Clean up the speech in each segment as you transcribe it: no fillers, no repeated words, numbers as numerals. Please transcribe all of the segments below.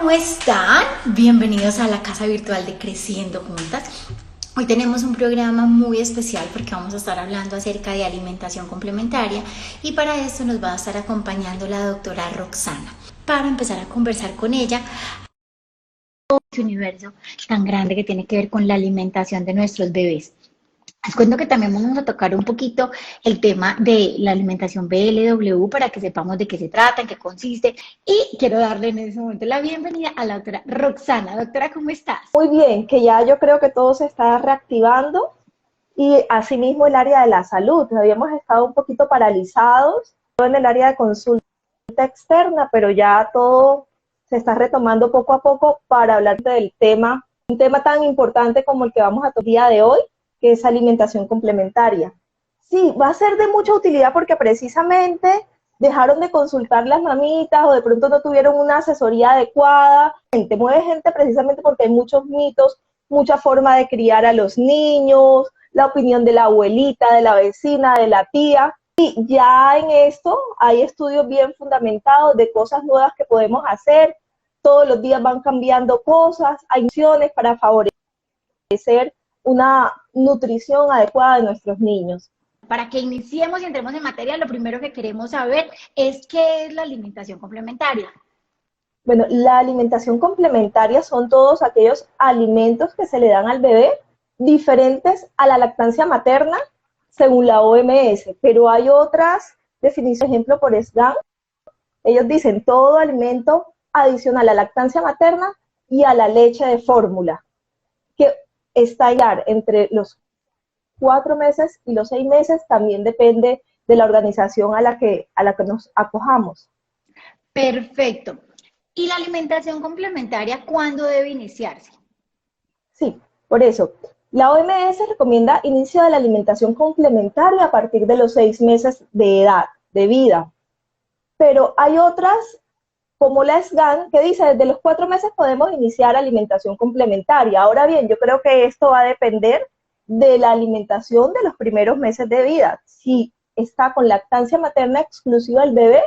¿cómo están? Bienvenidos a la casa virtual de Creciendo Juntas. Hoy tenemos un programa muy especial porque vamos a estar hablando acerca de alimentación complementaria y para esto nos va a estar acompañando la doctora Roxana para empezar a conversar con ella este universo tan grande que tiene que ver con la alimentación de nuestros bebés. Les cuento que también vamos a tocar un poquito el tema de la alimentación BLW para que sepamos de qué se trata, en qué consiste. Y quiero darle en ese momento la bienvenida a la doctora Roxana. Doctora, ¿cómo estás? Muy bien, que ya yo creo que todo se está reactivando y asimismo el área de la salud. Habíamos estado un poquito paralizados en el área de consulta externa, pero ya todo se está retomando poco a poco para hablar del tema, un tema tan importante como el que vamos a tocar el día de hoy, que es alimentación complementaria. Sí, va a ser de mucha utilidad porque precisamente dejaron de consultar las mamitas o de pronto no tuvieron una asesoría adecuada. Mueve gente precisamente porque hay muchos mitos, mucha forma de criar a los niños, la opinión de la abuelita, de la vecina, de la tía. Y ya en esto hay estudios bien fundamentados de cosas nuevas que podemos hacer. Todos los días van cambiando cosas, hay opciones para favorecer una nutrición adecuada de nuestros niños. Para que iniciemos y entremos en materia, lo primero que queremos saber es qué es la alimentación complementaria. Bueno, la alimentación complementaria son todos aquellos alimentos que se le dan al bebé diferentes a la lactancia materna según la OMS, pero hay otras definiciones, por ejemplo, por SGAN. Ellos dicen todo alimento adicional a la lactancia materna y a la leche de fórmula, que está entre los 4 meses y los 6 meses, también depende de la organización a la que nos acojamos. Perfecto. ¿Y la alimentación complementaria cuándo debe iniciarse? Sí, por eso. La OMS recomienda inicio de la alimentación complementaria a partir de los 6 meses de edad, de vida. Pero hay otras, como la SGAN, que dice desde los 4 meses podemos iniciar alimentación complementaria. Ahora bien, yo creo que esto va a depender de la alimentación de los primeros meses de vida. Si está con lactancia materna exclusiva el bebé,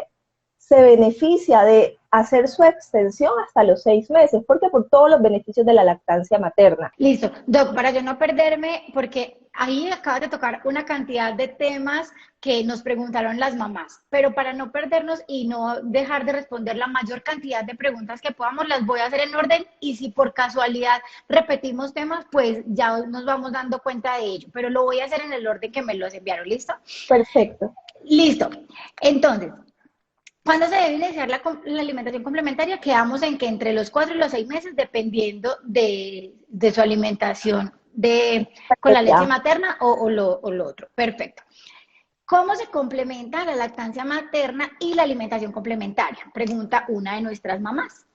se beneficia de hacer su extensión hasta los 6 meses, porque por todos los beneficios de la lactancia materna. Listo. Doc, para yo no perderme, porque ahí acabas de tocar una cantidad de temas que nos preguntaron las mamás, pero para no perdernos y no dejar de responder la mayor cantidad de preguntas que podamos, las voy a hacer en orden y si por casualidad repetimos temas, pues ya nos vamos dando cuenta de ello, pero lo voy a hacer en el orden que me los enviaron, ¿listo? Perfecto. Listo. Entonces, ¿cuándo se debe iniciar la alimentación complementaria? Quedamos en que entre los 4 y los 6 meses, dependiendo de su alimentación con la leche materna o lo otro. Perfecto. ¿Cómo se complementa la lactancia materna y la alimentación complementaria? Pregunta una de nuestras mamás.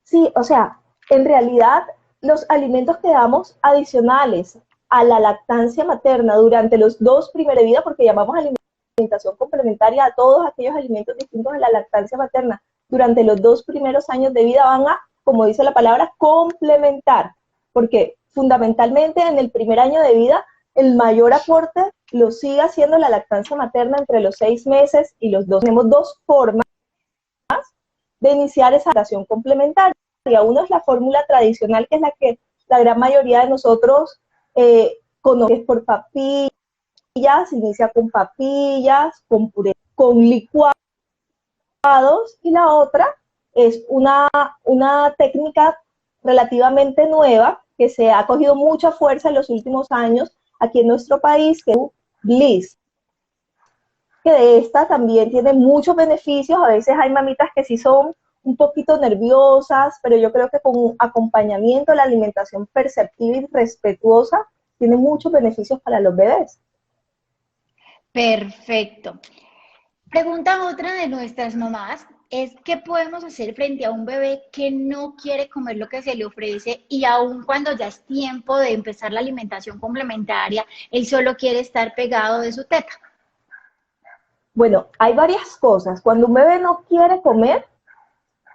Sí, o sea, en realidad los alimentos que damos adicionales a la lactancia materna durante los 2 primeros de vida, porque llamamos alimentación complementaria a todos aquellos alimentos distintos a la lactancia materna, durante los 2 primeros años de vida van a, como dice la palabra, complementar, porque fundamentalmente en el primer año de vida el mayor aporte lo sigue haciendo la lactancia materna entre los 6 meses y los 2. Tenemos 2 formas de iniciar esa alimentación complementaria. Una es la fórmula tradicional, que es la que la gran mayoría de nosotros conocemos por papillas, inicia con papillas, con puré, con licuados, y la otra es una técnica relativamente nueva que se ha cogido mucha fuerza en los últimos años aquí en nuestro país, que es Bliss, que de esta también tiene muchos beneficios. A veces hay mamitas que sí son un poquito nerviosas, pero yo creo que con un acompañamiento, la alimentación perceptiva y respetuosa tiene muchos beneficios para los bebés. Perfecto. Pregunta otra de nuestras mamás es ¿qué podemos hacer frente a un bebé que no quiere comer lo que se le ofrece y aun cuando ya es tiempo de empezar la alimentación complementaria, él solo quiere estar pegado de su teta? Bueno, hay varias cosas. Cuando un bebé no quiere comer,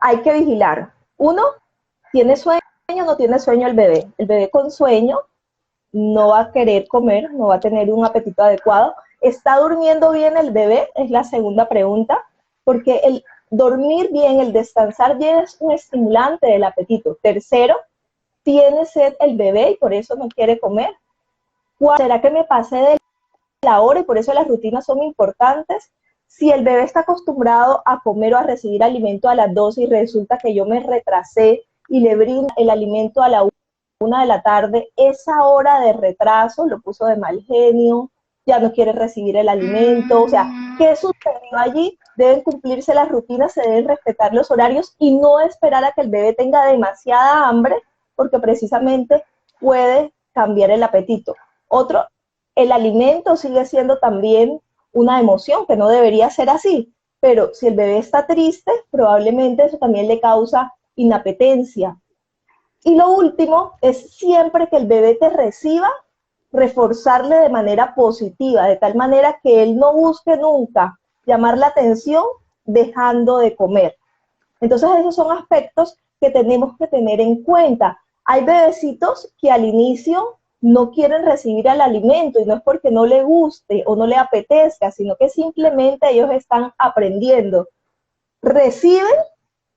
hay que vigilar. Uno, ¿tiene sueño o no tiene sueño el bebé? El bebé con sueño no va a querer comer, no va a tener un apetito adecuado. ¿Está durmiendo bien el bebé? Es la segunda pregunta, porque dormir bien, el descansar bien es un estimulante del apetito. Tercero, tiene sed el bebé y por eso no quiere comer. Cuarto, ¿será que me pasé de la hora y por eso las rutinas son importantes? Si el bebé está acostumbrado a comer o a recibir alimento a las 12 y resulta que yo me retrasé y le brindo el alimento a la 1 de la tarde, esa hora de retraso lo puso de mal genio, ya no quiere recibir el alimento, o sea, ¿qué sucedió allí? Deben cumplirse las rutinas, se deben respetar los horarios y no esperar a que el bebé tenga demasiada hambre, porque precisamente puede cambiar el apetito. Otro, el alimento sigue siendo también una emoción, que no debería ser así, pero si el bebé está triste, probablemente eso también le causa inapetencia. Y lo último es siempre que el bebé te reciba, reforzarle de manera positiva, de tal manera que él no busque nunca llamar la atención dejando de comer. Entonces esos son aspectos que tenemos que tener en cuenta. Hay bebecitos que al inicio no quieren recibir el alimento y no es porque no le guste o no le apetezca, sino que simplemente ellos están aprendiendo. Reciben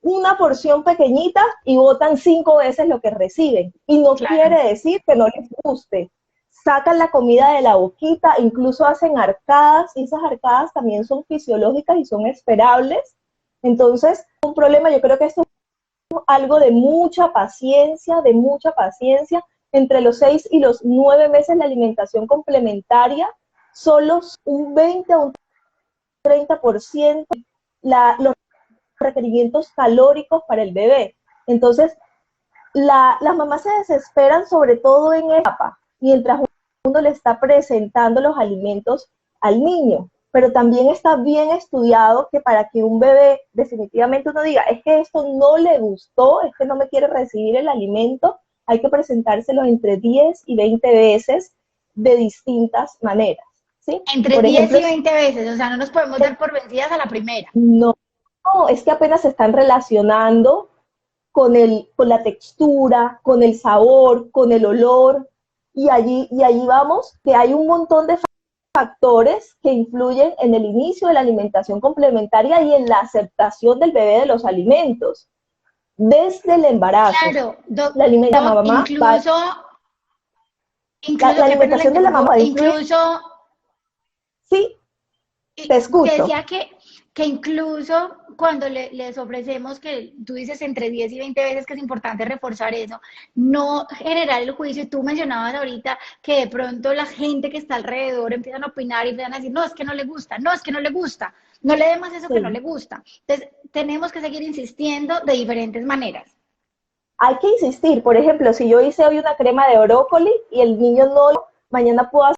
una porción pequeñita y botan 5 veces lo que reciben. Y no quiere decir que no les guste. Sacan la comida de la boquita, incluso hacen arcadas, y esas arcadas también son fisiológicas y son esperables. Entonces, un problema, yo creo que esto es algo de mucha paciencia, entre los 6 y los 9 meses la alimentación complementaria, solo un 20 o un 30% los requerimientos calóricos para el bebé. Entonces, las mamás se desesperan sobre todo en etapa, mientras uno le está presentando los alimentos al niño. Pero también está bien estudiado que para que un bebé definitivamente uno diga, es que esto no le gustó, es que no me quiere recibir el alimento, hay que presentárselo entre 10 y 20 veces de distintas maneras. ¿Sí? Entre 10 y 20 veces, o sea, no nos podemos dar por vencidas a la primera. No, es que apenas se están relacionando con la textura, con el sabor, con el olor, y allí vamos que hay un montón de factores que influyen en el inicio de la alimentación complementaria y en la aceptación del bebé de los alimentos. Desde el embarazo. Claro, la alimentación de la mamá la alimentación de la mamá incluso sí, te escucho. Decía que incluso cuando les ofrecemos, que tú dices entre 10 y 20 veces que es importante reforzar eso, no generar el juicio. Tú mencionabas ahorita que de pronto la gente que está alrededor empiezan a opinar y empiezan a decir, no, es que no le gusta, no, es que no le gusta, no le dé más eso que no le gusta. Entonces, tenemos que seguir insistiendo de diferentes maneras. Hay que insistir. Por ejemplo, si yo hice hoy una crema de brócoli y el niño no, mañana puedo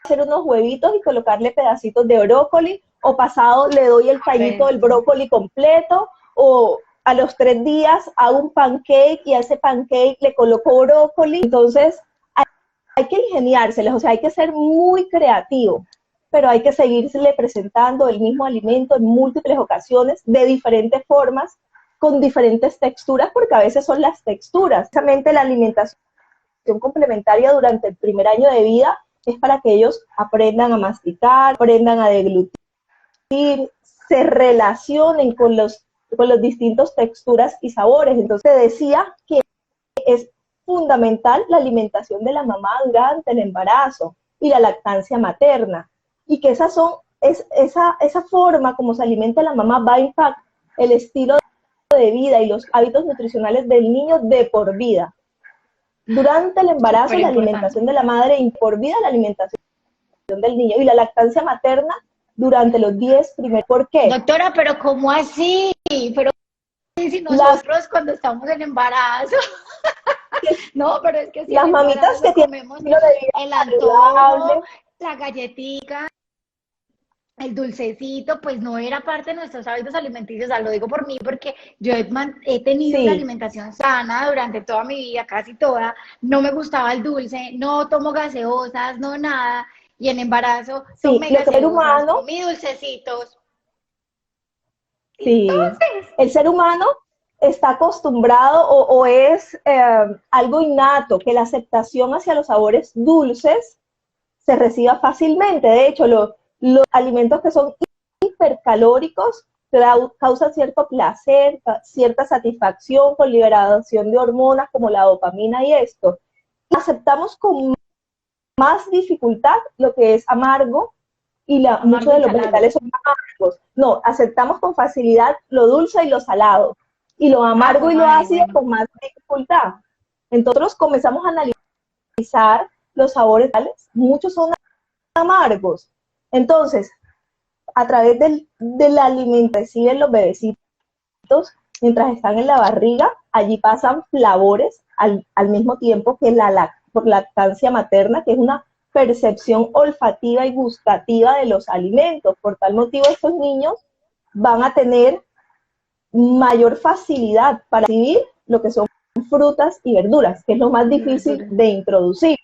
hacer unos huevitos y colocarle pedacitos de brócoli, o pasado le doy el tallito del brócoli completo, o a los 3 días hago un pancake y a ese pancake le coloco brócoli. Entonces, hay que ingeniárselas, o sea, hay que ser muy creativo, pero hay que seguirle presentando el mismo alimento en múltiples ocasiones, de diferentes formas, con diferentes texturas, porque a veces son las texturas. Precisamente la alimentación complementaria durante el primer año de vida es para que ellos aprendan a masticar, aprendan a deglutir, se relacionen con los distintos texturas y sabores. Entonces decía que es fundamental la alimentación de la mamá durante el embarazo y la lactancia materna, y que esa forma como se alimenta la mamá va a impactar el estilo de vida y los hábitos nutricionales del niño de por vida. Durante el embarazo, la alimentación de la madre, y por vida la alimentación del niño, y la lactancia materna durante los 10 primeros. ¿Por qué? Doctora, pero ¿cómo así? Pero si nosotros cuando estamos en embarazo, no, pero es que si las mamitas que comemos el antojo, la galletica, el dulcecito, pues no era parte de nuestros hábitos alimenticios. O sea, lo digo por mí porque yo he tenido una alimentación sana durante toda mi vida, casi toda. No me gustaba el dulce, no tomo gaseosas, no nada. Y en embarazo tomé gaseosas, comí dulcecitos. Sí, entonces, el ser humano está acostumbrado o es algo innato que la aceptación hacia los sabores dulces se reciba fácilmente. De hecho, los alimentos que son hipercalóricos causa cierto placer, cierta satisfacción con liberación de hormonas como la dopamina y esto. Y aceptamos con más dificultad lo que es amargo y muchos de los vegetales son amargos. No, aceptamos con facilidad lo dulce y lo salado. Y lo amargo y lo ácido con más dificultad. Entonces comenzamos a analizar los sabores, muchos son amargos. Entonces, a través de la alimentación reciben los bebecitos mientras están en la barriga, allí pasan flavores al mismo tiempo que por lactancia materna, que es una percepción olfativa y gustativa de los alimentos. Por tal motivo, estos niños van a tener mayor facilidad para recibir lo que son frutas y verduras, que es lo más difícil de introducir.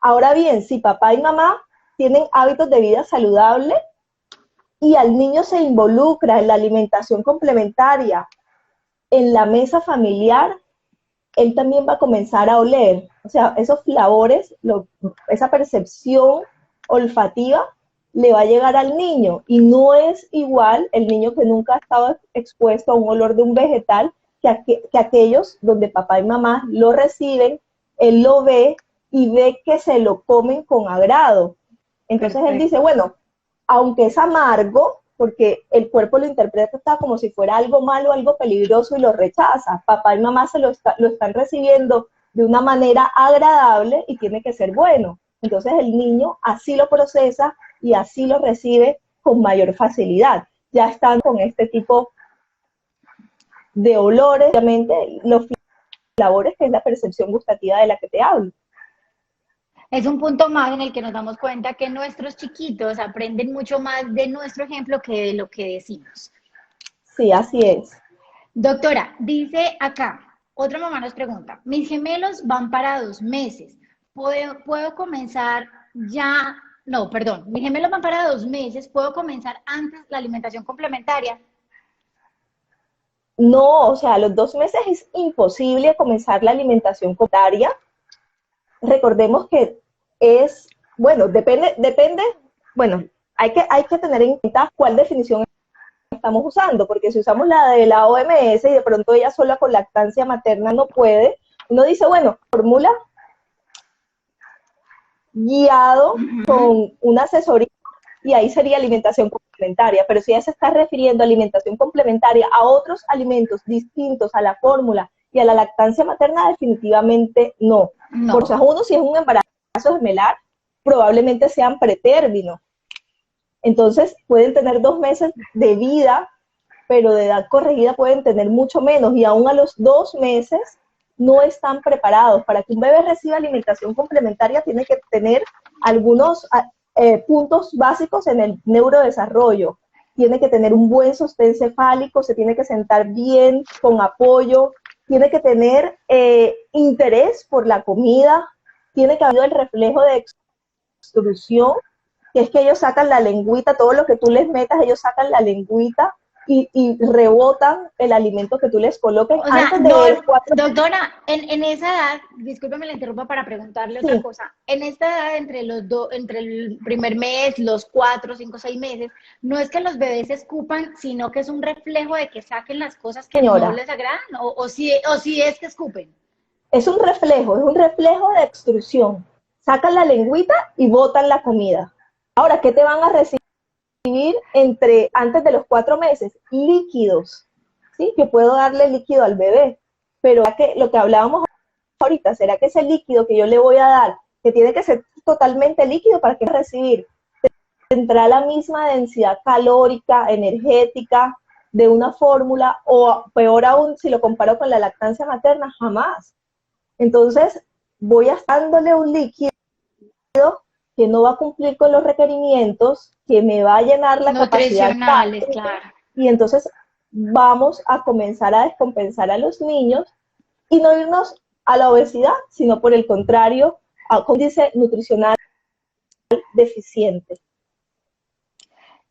Ahora bien, si papá y mamá tienen hábitos de vida saludable y al niño se involucra en la alimentación complementaria, en la mesa familiar, él también va a comenzar a oler. O sea, esos flavores, esa percepción olfativa le va a llegar al niño. Y no es igual el niño que nunca ha estado expuesto a un olor de un vegetal que aquellos donde papá y mamá lo reciben, él lo ve y ve que se lo comen con agrado. Entonces él dice, bueno, aunque es amargo, porque el cuerpo lo interpreta como si fuera algo malo, algo peligroso y lo rechaza. Papá y mamá lo están recibiendo de una manera agradable y tiene que ser bueno. Entonces el niño así lo procesa y así lo recibe con mayor facilidad. Ya están con este tipo de olores, obviamente los flavores, que es la percepción gustativa de la que te hablo. Es un punto más en el que nos damos cuenta que nuestros chiquitos aprenden mucho más de nuestro ejemplo que de lo que decimos. Sí, así es. Doctora, dice acá, otra mamá nos pregunta, mis gemelos van para 2 meses, ¿puedo comenzar ya? No, perdón, mis gemelos van para 2 meses, ¿puedo comenzar antes la alimentación complementaria? No, o sea, a los 2 meses es imposible comenzar la alimentación complementaria. Recordemos que es, bueno, depende, bueno, hay que tener en cuenta cuál definición estamos usando, porque si usamos la de la OMS y de pronto ella sola con lactancia materna no puede, uno dice, bueno, fórmula guiado con una asesoría y ahí sería alimentación complementaria, pero si ella se está refiriendo a alimentación complementaria a otros alimentos distintos a la fórmula y a la lactancia materna, definitivamente no. Por eso uno, si es un embarazo gemelar, probablemente sean pretérmino. Entonces pueden tener 2 meses de vida, pero de edad corregida pueden tener mucho menos, y aún a los 2 meses no están preparados. Para que un bebé reciba alimentación complementaria tiene que tener algunos puntos básicos en el neurodesarrollo. Tiene que tener un buen sostén cefálico, se tiene que sentar bien, con apoyo, tiene que tener interés por la comida, tiene que haber el reflejo de extrusión, que es que ellos sacan la lengüita, todo lo que tú les metas, ellos sacan la lengüita y rebotan el alimento que tú les coloques. O sea, antes de doctora, en esa edad, discúlpeme la interrumpa para preguntarle otra cosa, en esta edad, entre el primer mes, los 4, 5, 6 meses, no es que los bebés escupan, sino que es un reflejo de que saquen las cosas que no les agradan, o si es que escupen. Es un reflejo de extrusión. Sacan la lengüita y botan la comida. Ahora, ¿qué te van a recibir antes de los 4 meses? Líquidos, ¿sí? Que puedo darle líquido al bebé, pero lo que hablábamos ahorita, ¿será que ese líquido que yo le voy a dar, que tiene que ser totalmente líquido para que recibir, tendrá la misma densidad calórica, energética de una fórmula, o peor aún, si lo comparo con la lactancia materna? Jamás. Entonces, voy a estar dándole un líquido que no va a cumplir con los requerimientos, que me va a llenar la capacidad nutricionales, claro. Y entonces vamos a comenzar a descompensar a los niños y no irnos a la obesidad, sino por el contrario, a un índice nutricional deficiente.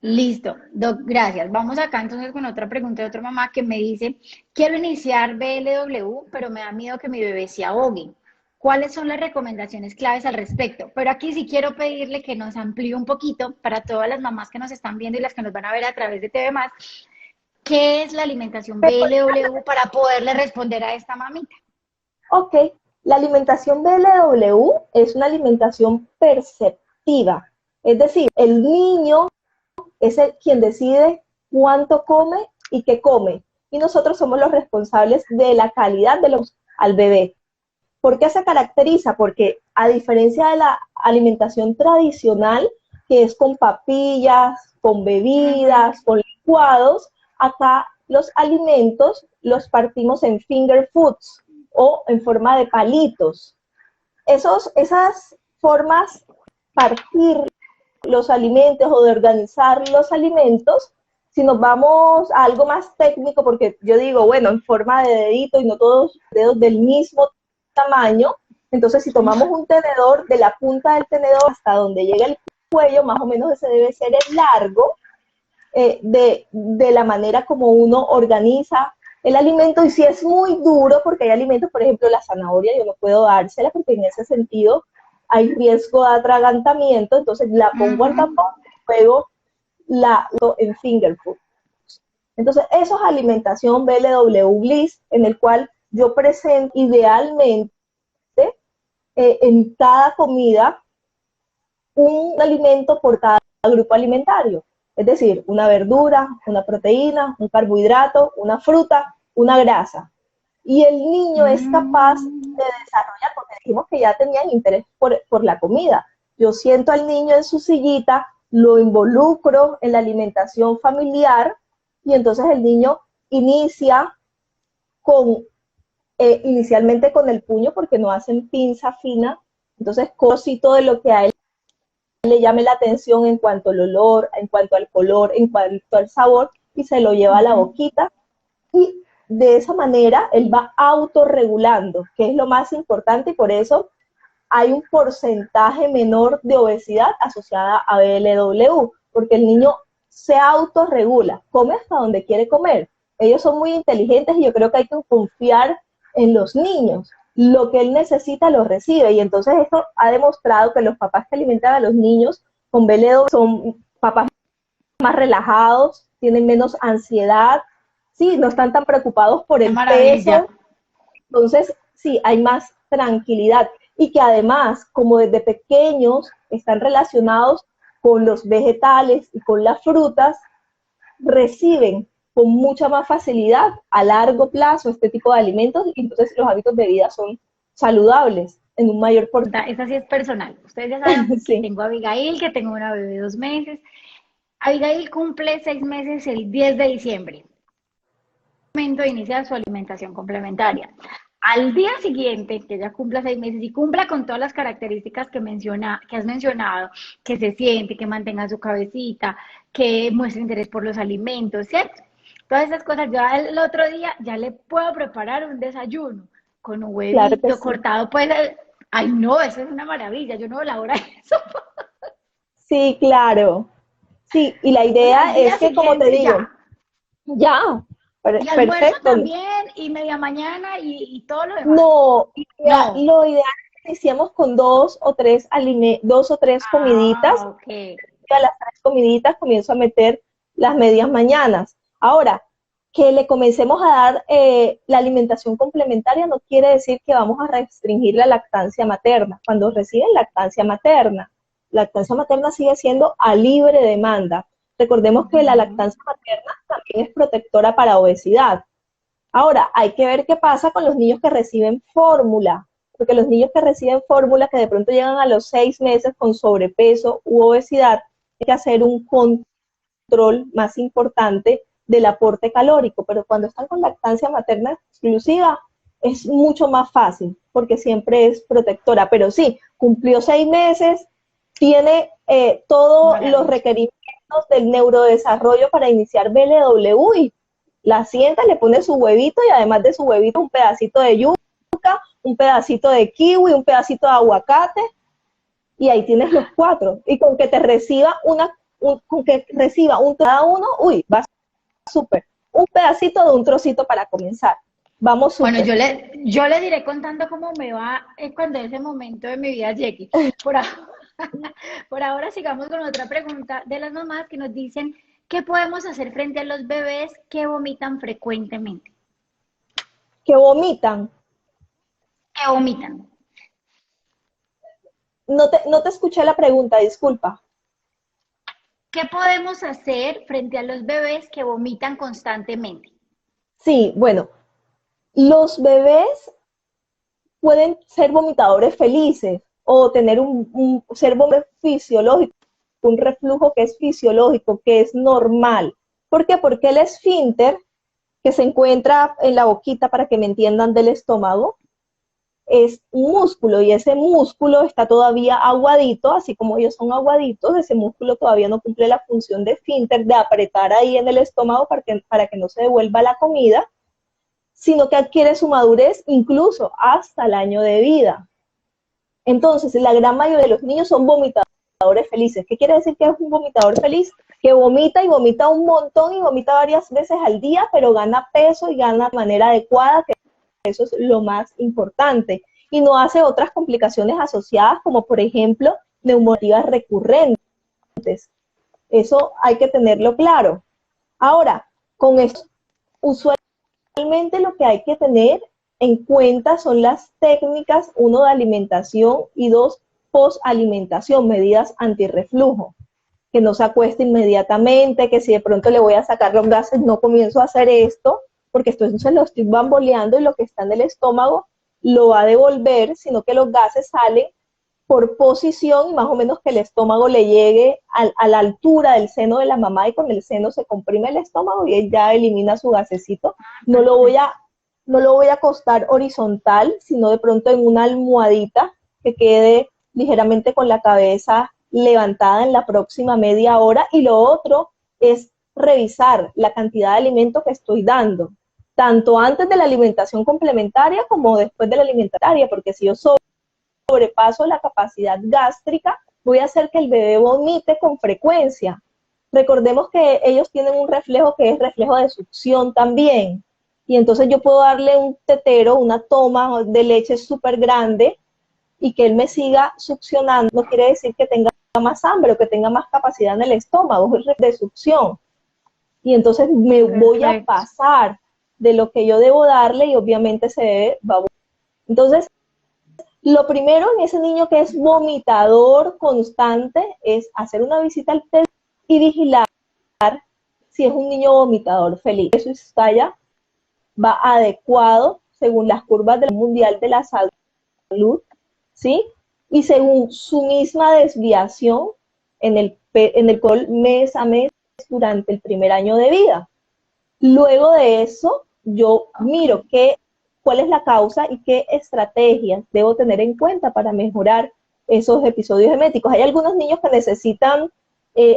Listo, Doc, gracias. Vamos acá entonces con otra pregunta de otra mamá que me dice, quiero iniciar BLW, pero me da miedo que mi bebé se ahogue. ¿Cuáles son las recomendaciones claves al respecto? Pero aquí sí quiero pedirle que nos amplíe un poquito para todas las mamás que nos están viendo y las que nos van a ver a través de TV+, ¿Qué es la alimentación BLW para poderle responder a esta mamita? Ok, la alimentación BLW es una alimentación perceptiva, es decir, el niño es quien decide cuánto come y qué come, y nosotros somos los responsables de la calidad de los al bebé. ¿Por qué se caracteriza? Porque a diferencia de la alimentación tradicional, que es con papillas, con bebidas, con licuados, acá los alimentos los partimos en finger foods o en forma de palitos. Esas formas, partir los alimentos o de organizar los alimentos, si nos vamos a algo más técnico, porque yo digo, bueno, en forma de dedito y no todos los dedos del mismo tamaño, entonces si tomamos un tenedor, de la punta del tenedor hasta donde llega el cuello, más o menos ese debe ser el largo, de la manera como uno organiza el alimento, y si es muy duro, porque hay alimentos, por ejemplo, la zanahoria, yo no puedo dársela porque en ese sentido hay riesgo de atragantamiento, entonces la pongo al tapón y luego en finger food. Entonces, eso es alimentación BLW Bliss, en el cual yo presento idealmente en cada comida un alimento por cada grupo alimentario. Es decir, una verdura, una proteína, un carbohidrato, una fruta, una grasa. Y el niño es capaz de desarrollar, porque dijimos que ya tenían interés por la comida. Yo siento al niño en su sillita, lo involucro en la alimentación familiar, y entonces el niño inicia inicialmente con el puño, porque no hacen pinza fina, entonces cosito de lo que a él le llame la atención en cuanto al olor, en cuanto al color, en cuanto al sabor, y se lo lleva a la boquita, y de esa manera él va autorregulando, que es lo más importante, y por eso hay un porcentaje menor de obesidad asociada a BLW, porque el niño se autorregula, come hasta donde quiere comer. Ellos son muy inteligentes y yo creo que hay que confiar en los niños. Lo que él necesita lo recibe, y entonces esto ha demostrado que los papás que alimentan a los niños con BLW son papás más relajados, tienen menos ansiedad, sí, no están tan preocupados por el peso, entonces sí, hay más tranquilidad, y que además, como desde pequeños están relacionados con los vegetales y con las frutas, reciben con mucha más facilidad a largo plazo este tipo de alimentos, y entonces los hábitos de vida son saludables en un mayor porcentaje. Esa sí es personal. Ustedes ya saben que Sí. tengo a Abigail, que tengo una bebé de 2 meses. Abigail cumple 6 meses el 10 de diciembre. Momento de iniciar su alimentación complementaria. Al día siguiente, que ella cumpla 6 meses y cumpla con todas las características que has mencionado, que se siente, que mantenga su cabecita, que muestre interés por los alimentos, ¿cierto? Todas esas cosas, ya el otro día ya le puedo preparar un desayuno con un Claro que huevito sí. cortado, pues, ay no, eso es una maravilla, yo no elaboro eso. Sí, claro. Sí, y la O sea, al idea es día que, como te siguiente digo, ya. ya, Y almuerzo perfecto. también, y media mañana, y todo lo demás. No, No. lo ideal es que iniciemos con dos o tres comiditas, Ah, ok. y a las 3 comiditas comienzo a meter las medias mañanas. Ahora, que le comencemos a dar la alimentación complementaria no quiere decir que vamos a restringir la lactancia materna. Cuando reciben lactancia materna sigue siendo a libre demanda. Recordemos que la lactancia materna también es protectora para obesidad. Ahora, hay que ver qué pasa con los niños que reciben fórmula, porque los niños que reciben fórmula, que de pronto llegan a los 6 meses con sobrepeso u obesidad, hay que hacer un control más importante del aporte calórico, pero cuando están con lactancia materna exclusiva es mucho más fácil, porque siempre es protectora, pero sí, cumplió 6 meses, tiene todos los Maravilla. requerimientos del neurodesarrollo para iniciar BLW, y la sienta, le pone su huevito, y además de su huevito un pedacito de yuca, un pedacito de kiwi, un pedacito de aguacate, y ahí tienes los 4. Y con que te reciba con que reciba un cada uno, uy, va súper. Un pedacito de un trocito para comenzar. Vamos Bueno, súper. yo le diré contando cómo me va cuando ese momento de mi vida llegue. Por ahora, por ahora sigamos con otra pregunta de las mamás que nos dicen ¿Qué podemos hacer frente a los bebés que vomitan frecuentemente? Que vomitan. Que vomitan. No te escuché la pregunta, disculpa. ¿Qué podemos hacer frente a los bebés que vomitan constantemente? Sí, bueno, los bebés pueden ser vomitadores felices o tener ser vomitador fisiológico, un reflujo que es fisiológico, que es normal. ¿Por qué? Porque el esfínter que se encuentra en la boquita, para que me entiendan, del estómago, es un músculo y ese músculo está todavía aguadito, así como ellos son aguaditos, ese músculo todavía no cumple la función de esfínter, de apretar ahí en el estómago para que no se devuelva la comida, sino que adquiere su madurez incluso hasta el año de vida. Entonces, la gran mayoría de los niños son vomitadores felices. ¿Qué quiere decir que es un vomitador feliz? Que vomita y vomita un montón y vomita varias veces al día, pero gana peso y gana de manera adecuada, que eso es lo más importante. Y no hace otras complicaciones asociadas, como por ejemplo, neumonías recurrentes. Eso hay que tenerlo claro. Ahora, con esto, usualmente lo que hay que tener en cuenta son las técnicas, uno, de alimentación y dos, posalimentación, medidas antirreflujo. Que no se acueste inmediatamente, que si de pronto le voy a sacar los gases, no comienzo a hacer esto, porque esto se lo estoy bamboleando y lo que está en el estómago lo va a devolver, sino que los gases salen por posición y más o menos que el estómago le llegue a la altura del seno de la mamá y con el seno se comprime el estómago y él ya elimina su gasecito. No lo voy a acostar horizontal, sino de pronto en una almohadita que quede ligeramente con la cabeza levantada en la próxima media hora. Y lo otro es revisar la cantidad de alimento que estoy dando, tanto antes de la alimentación complementaria como después de la alimentaria, porque si yo sobrepaso la capacidad gástrica, voy a hacer que el bebé vomite con frecuencia. Recordemos que ellos tienen un reflejo que es reflejo de succión también. Y entonces yo puedo darle un tetero, una toma de leche súper grande y que él me siga succionando. No quiere decir que tenga más hambre o que tenga más capacidad en el estómago, es de succión. Y entonces me voy a pasar de lo que yo debo darle y obviamente ese bebé va a vomitar. Entonces, lo primero en ese niño que es vomitador constante es hacer una visita al pediatra y vigilar si es un niño vomitador feliz. Su talla va adecuado según las curvas del Mundial de la Salud, ¿sí? Y según su misma desviación en el control mes a mes durante el primer año de vida. Luego de eso, yo miro cuál es la causa y qué estrategias debo tener en cuenta para mejorar esos episodios eméticos. Hay algunos niños que necesitan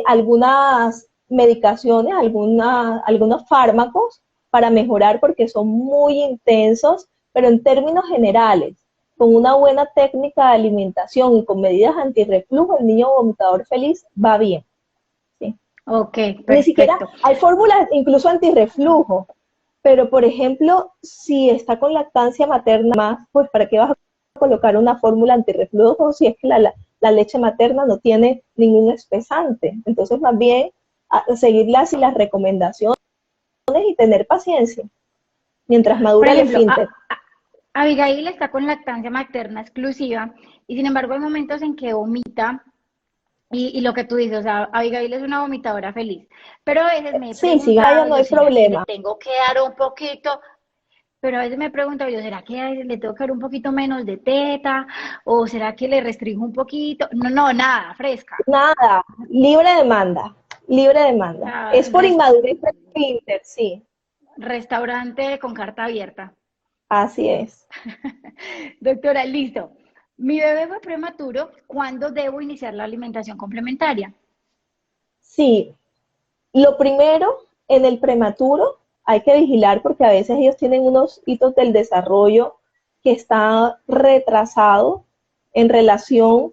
algunas medicaciones, algunos fármacos para mejorar porque son muy intensos, pero en términos generales, con una buena técnica de alimentación y con medidas antirreflujo, el niño vomitador feliz va bien. ¿Sí? Ok, perfecto. Ni siquiera hay fórmulas incluso antirreflujo, pero por ejemplo, si está con lactancia materna más, pues ¿para qué vas a colocar una fórmula antirreflujo si es que la leche materna no tiene ningún espesante? Entonces, más bien, seguir las recomendaciones y tener paciencia mientras madura el esfínter. Abigail está con lactancia materna exclusiva y sin embargo hay momentos en que vomita y lo que tú dices, o sea, Abigail es una vomitadora feliz, pero a veces me he preguntado, no hay problema. le tengo que dar un poquito, pero a veces me pregunto, yo, ¿será que a veces le tengo que dar un poquito menos de teta? ¿O será que le restringo un poquito? No, nada, fresca. Nada, libre demanda, libre demanda. Es por inmadurez del esfínter, sí. Restaurante con carta abierta. Así es. Doctora, listo. Mi bebé fue prematuro, ¿cuándo debo iniciar la alimentación complementaria? Sí, lo primero, en el prematuro hay que vigilar porque a veces ellos tienen unos hitos del desarrollo que está retrasado en relación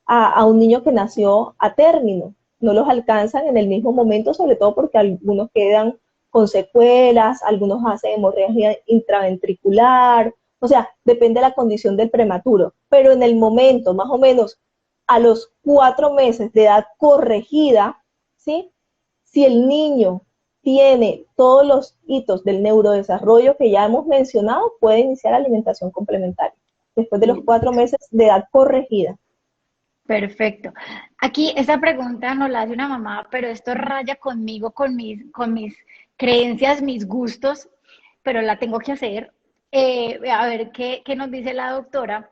a un niño que nació a término. No los alcanzan en el mismo momento, sobre todo porque algunos quedan con secuelas, algunos hacen hemorragia intraventricular, o sea, depende de la condición del prematuro. Pero en el momento, más o menos a los 4 meses de edad corregida, ¿sí? Si el niño tiene todos los hitos del neurodesarrollo que ya hemos mencionado, puede iniciar alimentación complementaria después de los 4 meses de edad corregida. Perfecto. Aquí esta pregunta nos la hace una mamá, pero esto raya conmigo, con mis creencias, mis gustos, pero la tengo que hacer. A ver qué nos dice la doctora.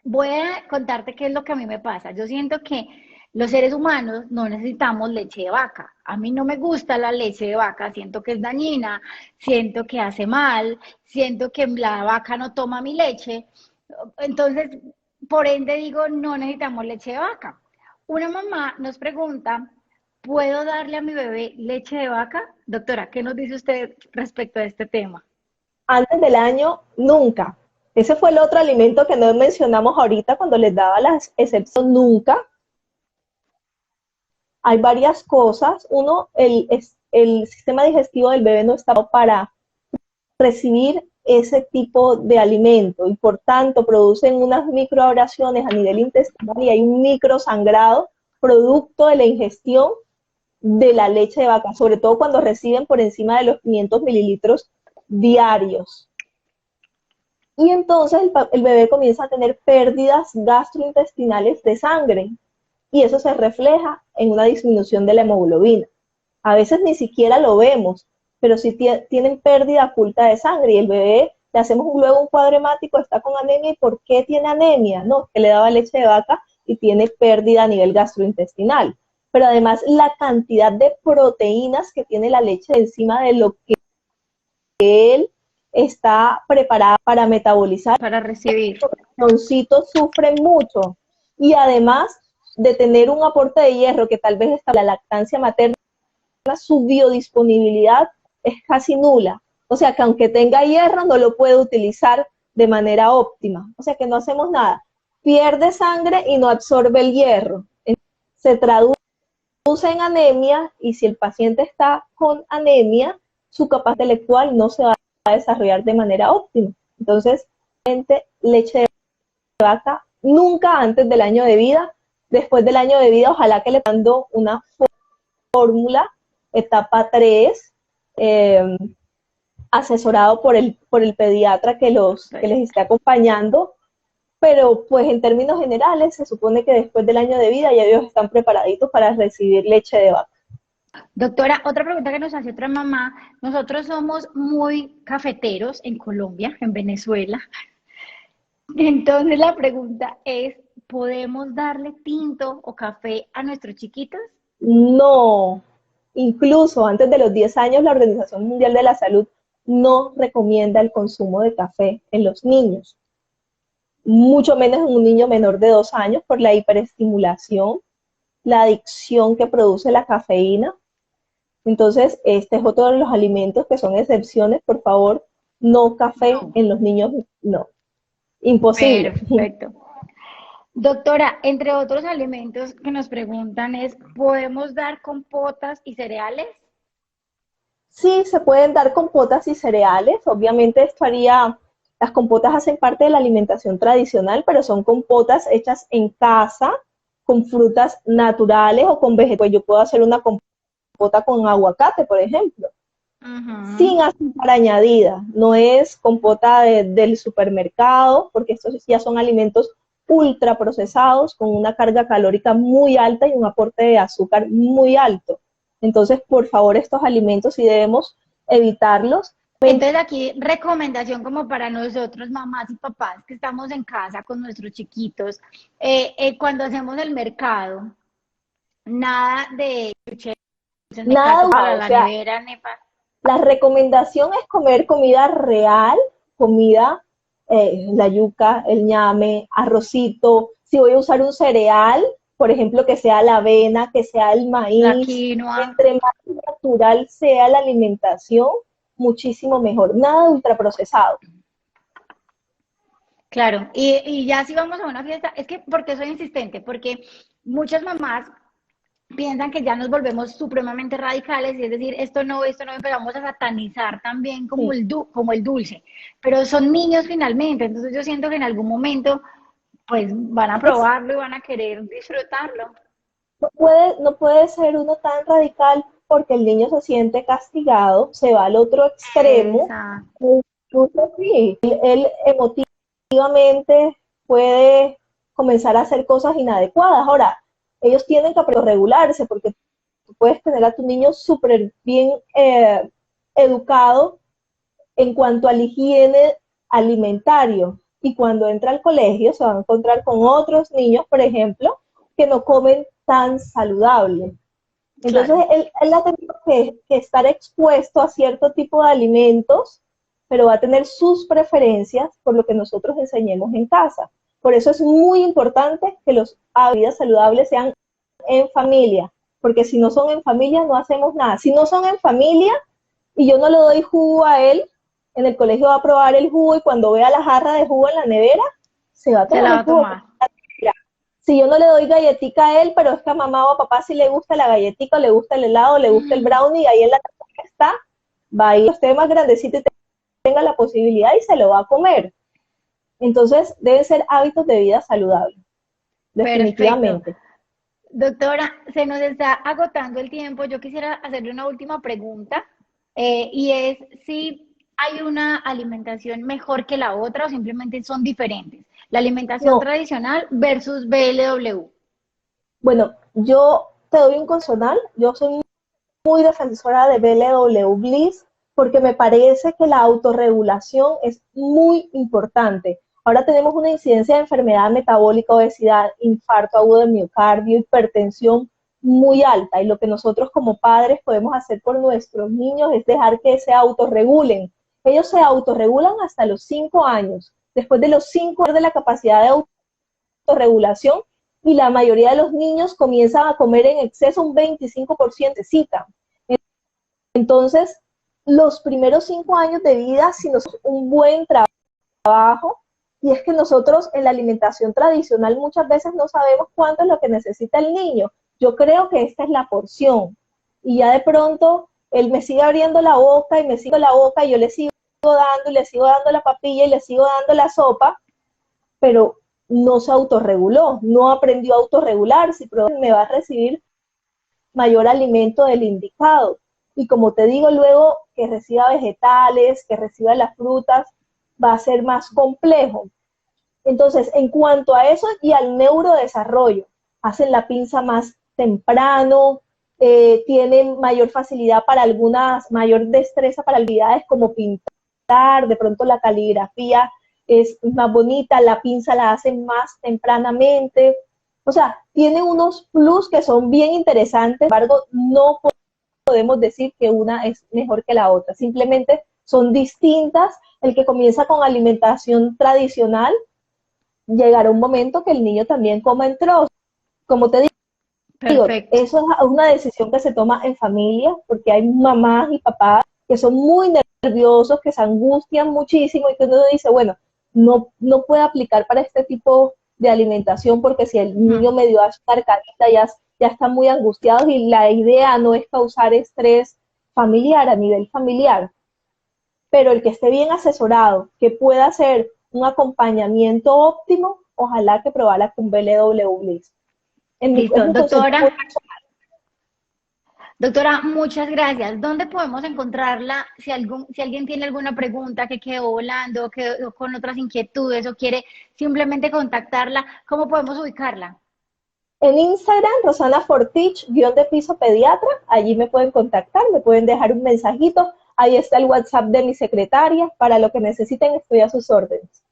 Voy a contarte qué es lo que a mí me pasa. Yo siento que los seres humanos no necesitamos leche de vaca. A mí no me gusta la leche de vaca, siento que es dañina, siento que hace mal, siento que la vaca no toma mi leche. Entonces, por ende digo, no necesitamos leche de vaca. Una mamá nos pregunta, ¿puedo darle a mi bebé leche de vaca? Doctora, ¿qué nos dice usted respecto a este tema? Antes del año, nunca. Ese fue el otro alimento que no mencionamos ahorita cuando les daba las excepciones, nunca. Hay varias cosas. Uno, el sistema digestivo del bebé no está para recibir ese tipo de alimento y por tanto producen unas microabrasiones a nivel intestinal y hay un microsangrado producto de la ingestión de la leche de vaca, sobre todo cuando reciben por encima de los 500 mililitros diarios. Y entonces el bebé comienza a tener pérdidas gastrointestinales de sangre y eso se refleja en una disminución de la hemoglobina. A veces ni siquiera lo vemos, pero si tienen pérdida oculta de sangre y el bebé le hacemos luego un cuadro hemático, está con anemia. ¿Y por qué tiene anemia? No, que le daba leche de vaca y tiene pérdida a nivel gastrointestinal. Pero además la cantidad de proteínas que tiene la leche encima de lo que él está preparada para metabolizar. Para recibir. Los riñoncitos sufren mucho y además de tener un aporte de hierro que tal vez está en la lactancia materna, su biodisponibilidad es casi nula. O sea que aunque tenga hierro, no lo puede utilizar de manera óptima. O sea que no hacemos nada. Pierde sangre y no absorbe el hierro. Se traduce en anemia y si el paciente está con anemia, su capacidad intelectual no se va a desarrollar de manera óptima. Entonces, leche de vaca nunca antes del año de vida. Después del año de vida, ojalá que le dando una fórmula etapa 3, asesorado por el pediatra que les esté acompañando, pero pues en términos generales se supone que después del año de vida ya ellos están preparaditos para recibir leche de vaca. Doctora, otra pregunta que nos hace otra mamá. Nosotros somos muy cafeteros en Colombia, en Venezuela. Entonces la pregunta es, ¿podemos darle tinto o café a nuestros chiquitos? No, incluso antes de los 10 años la Organización Mundial de la Salud no recomienda el consumo de café en los niños, mucho menos en un niño menor de 2 años por la hiperestimulación, la adicción que produce la cafeína. Entonces, este es otro de los alimentos que son excepciones, por favor, no café en los niños, no, imposible. Perfecto. Doctora, entre otros alimentos que nos preguntan es, ¿podemos dar compotas y cereales? Sí, se pueden dar compotas y cereales. Obviamente las compotas hacen parte de la alimentación tradicional, pero son compotas hechas en casa, con frutas naturales o con vegetales. Pues yo puedo hacer una compota con aguacate, por ejemplo, sin azúcar añadida. No es compota del supermercado, porque estos ya son alimentos ultraprocesados con una carga calórica muy alta y un aporte de azúcar muy alto. Entonces, por favor, estos alimentos sí debemos evitarlos. Entonces aquí recomendación como para nosotros, mamás y papás que estamos en casa con nuestros chiquitos, cuando hacemos el mercado, nada de nada, para o la sea, nevera, la recomendación es comer comida real, comida, la yuca, el ñame, arrocito. Si voy a usar un cereal, por ejemplo, que sea la avena, que sea el maíz, la quinoa. entre más natural sea la alimentación, muchísimo mejor. Nada de ultraprocesado. Claro, y ya si vamos a una fiesta, es que, ¿por qué soy insistente? Porque muchas mamás piensan que ya nos volvemos supremamente radicales, y es decir, esto no, empezamos a satanizar también como, Sí. como el dulce, pero son niños finalmente, entonces yo siento que en algún momento pues van a probarlo y van a querer disfrutarlo. No puede ser uno tan radical. porque el niño se siente castigado, se va al otro extremo, Exacto. incluso sí, él emotivamente puede comenzar a hacer cosas inadecuadas. Ahora, ellos tienen que regularse, porque tú puedes tener a tu niño súper bien educado en cuanto a la higiene alimentario, y cuando entra al colegio se va a encontrar con otros niños, por ejemplo, que no comen tan saludable. Entonces, Claro. él ha tenido que estar expuesto a cierto tipo de alimentos, pero va a tener sus preferencias por lo que nosotros enseñemos en casa. Por eso es muy importante que los hábitos saludables sean en familia, porque si no son en familia no hacemos nada. Si no son en familia y yo no le doy jugo a él, en el colegio va a probar el jugo y cuando vea la jarra de jugo en la nevera, se va a Se tomar la va el a jugo. tomar. Si yo no le doy galletica a él, pero es que a mamá o a papá sí le gusta la galletica, o le gusta el helado, le gusta el brownie, y ahí en la casa está, va a ir usted más grandecito y tenga la posibilidad y se lo va a comer. Entonces, deben ser hábitos de vida saludables, Perfecto. definitivamente. Doctora, se nos está agotando el tiempo. Yo quisiera hacerle una última pregunta y es si hay una alimentación mejor que la otra o simplemente son diferentes. La alimentación No, tradicional versus BLW. bueno, yo te doy un consonal, yo soy muy defensora de BLW Bliss, porque me parece que la autorregulación es muy importante. Ahora tenemos una incidencia de enfermedad metabólica, obesidad, infarto agudo de miocardio, hipertensión muy alta, y lo que nosotros como padres podemos hacer por nuestros niños es dejar que se autorregulen. Ellos se autorregulan hasta los 5 años. Después de los 5 años de la capacidad de autorregulación, y la mayoría de los niños comienzan a comer en exceso un 25% de cita. Entonces, los primeros 5 años de vida, si nos un buen trabajo, y es que nosotros en la alimentación tradicional muchas veces no sabemos cuánto es lo que necesita el niño. Yo creo que esta es la porción, y ya de pronto él me sigue abriendo la boca y me sigue la boca, y yo le sigo dando y le sigo dando la papilla y le sigo dando la sopa, pero no se autorreguló, no aprendió a autorregularse, pero me va a recibir mayor alimento del indicado. Y como te digo, luego que reciba vegetales, que reciba las frutas, va a ser más complejo. Entonces, en cuanto a eso y al neurodesarrollo, hacen la pinza más temprano, tienen mayor facilidad para algunas, mayor destreza para habilidades como pintar, de pronto la caligrafía es más bonita, la pinza la hacen más tempranamente. O sea, tiene unos plus que son bien interesantes, sin embargo, no podemos decir que una es mejor que la otra, simplemente son distintas. El que comienza con alimentación tradicional, llegará un momento que el niño también coma en trozos. Como te digo, Perfecto. eso es una decisión que se toma en familia, porque hay mamás y papás que son muy nerviosos, que se angustian muchísimo, y que uno dice, bueno, no puede aplicar para este tipo de alimentación, porque si el niño me dio carcarita, ya está muy angustiado, y la idea no es causar estrés familiar a nivel familiar, pero el que esté bien asesorado, que pueda hacer un acompañamiento óptimo, ojalá que probara con BLW Bliss. Es Listo. un concepto muy. Doctora, muchas gracias. ¿Dónde podemos encontrarla? Si alguien tiene alguna pregunta que quedó volando, quedó con otras inquietudes o quiere simplemente contactarla, ¿cómo podemos ubicarla? En Instagram, Rosana Fortich, guión de piso pediatra, allí me pueden contactar, me pueden dejar un mensajito, ahí está el WhatsApp de mi secretaria, para lo que necesiten estoy a sus órdenes.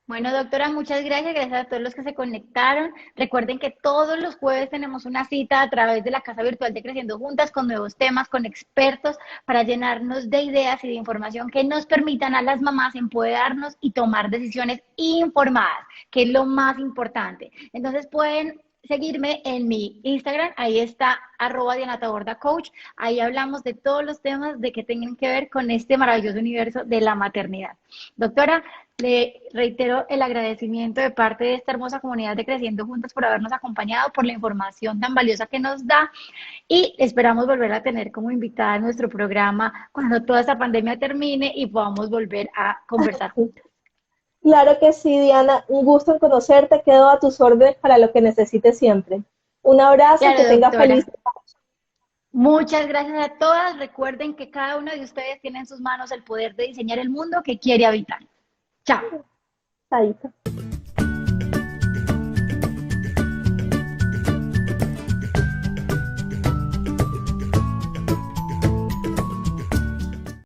Bueno, doctora, muchas gracias. Gracias a todos los que se conectaron. Recuerden que todos los jueves tenemos una cita a través de la Casa Virtual de Creciendo Juntas con nuevos temas, con expertos, para llenarnos de ideas y de información que nos permitan a las mamás empoderarnos y tomar decisiones informadas, que es lo más importante. Entonces pueden seguirme en mi Instagram, ahí está @DianaTabordaCoach. Ahí hablamos de todos los temas de que tengan que ver con este maravilloso universo de la maternidad. Doctora, le reitero el agradecimiento de parte de esta hermosa comunidad de Creciendo Juntas por habernos acompañado, por la información tan valiosa que nos da, y esperamos volver a tener como invitada en nuestro programa cuando toda esta pandemia termine y podamos volver a conversar juntas. Claro que sí, Diana, un gusto en conocerte, quedo a tus órdenes para lo que necesites siempre. Un abrazo y que Claro, tengas feliz. doctora. Muchas gracias a todas. Recuerden que cada uno de ustedes tiene en sus manos el poder de diseñar el mundo que quiere habitar. Chao. Chaito.